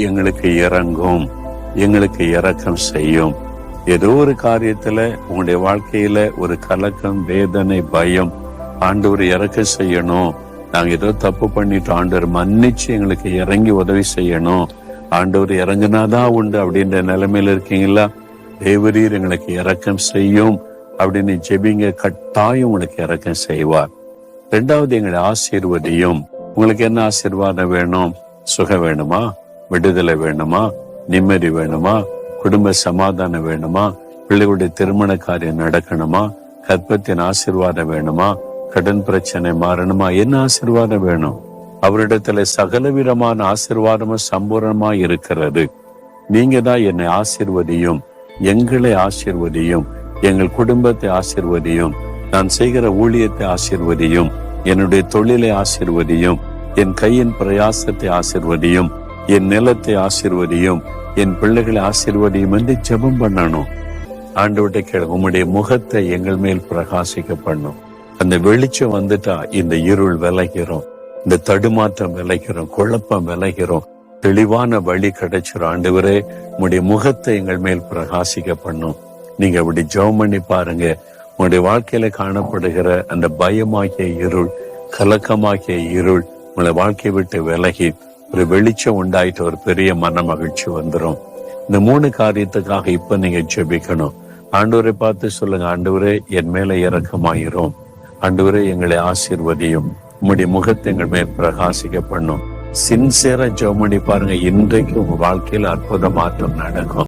எங்களுக்கு இறங்கும், எங்களுக்கு இரக்கம் செய்யும். ஏதோ ஒரு காரியத்துல உங்களுடைய வாழ்க்கையில ஒரு கலக்கம், வேதனை, பயம், ஆண்டவர் இறக்கம் செய்யணும், நாங்க ஏதோ தப்பு பண்ணிட்டோம், ஆண்டவர் மன்னிச்சு எங்களுக்கு இறங்கி உதவி செய்யணும், ஆண்டவர் இறங்குனாதான் உண்டு அப்படின்ற நிலைமையில இருக்கீங்களா? தேவரீர் எங்களுக்கு இரக்கம் செய்யும் அப்படின்னு ஜெபிங்க. கட்டாயம் உங்களுக்கு இரக்கம் செய்வார். 2வது, எங்களை ஆசீர்வதியும். உங்களுக்கு என்ன ஆசீர்வாதம் வேணும்? சுகம் வேணுமா? விடுதலை வேணுமா? நிம்மதி வேணுமா? குடும்ப சமாதானம் வேணுமா? பிள்ளைகளுடைய திருமண காரியம் நடக்கணுமா? கற்பத்தின் ஆசீர்வாதம் வேணுமா? கடன் பிரச்சனை மாறணுமா? என்ன ஆசீர்வாதம் வேணும்? அவரிடத்துல சகலவிதமான ஆசீர்வாதமும் சம்பூர்ணமா இருக்கிறது. நீங்க தான் என்னை ஆசீர்வதியும், எங்களை ஆசீர்வதியும், எங்கள் குடும்பத்தை ஆசீர்வதியும், நான் செய்கிற ஊழியத்தை ஆசீர்வதியும், என்னுடைய தொழிலை ஆசீர்வதியும், என் கையின் பிரயாசத்தை ஆசீர்வதியும், என் நிலத்தை ஆசீர்வதியும், என் பிள்ளைகளை ஆசீர்வதியும் என்று ஜெபம் பண்ணணும். ஆண்டவர்கிட்ட கேளு, உம்முடைய முகத்தை எங்கள் மேல் பிரகாசிக்க பண்ணும். அந்த வெளிச்சம் வந்துட்டா இந்த இருள் விலகிறோம், இந்த தடுமாற்றம் விலகிறோம், குழப்பம் விலகிறோம், தெளிவான வழி கிடைச்சிரும். ஆண்டவரே, உங்களுடைய முகத்தை எங்கள் மேல் பிரகாசிக்க பண்ணும். நீங்க அப்படி ஜெபம் பண்ணி பாருங்க. உங்களுடைய வாழ்க்கையில காணப்படுகிற அந்த பயமாகிய இருள், கலக்கமாகிய இருள் உங்களை வாழ்க்கையை விட்டு விலகி ஒரு வெளிச்சம் உண்டாயிட்டு ஒரு பெரிய மன மகிழ்ச்சி வந்துடும். இந்த 3 காரியத்துக்காக இப்ப நீங்க ஜெபிக்கணும். ஆண்டவரை பார்த்து சொல்லுங்க, ஆண்டவரே என் மேல இரக்கமாயிரும், ஆண்டவரே எங்களை ஆசீர்வதியும், உங்களுடைய முகத்தை எங்கள் மேல் பிரகாசிக்க பண்ணும். சின்சியரா ஜெபம் பண்ணி பாருங்க. இன்றைக்கு உங்க வாழ்க்கையில அற்புத மாற்றம் நடக்கும்.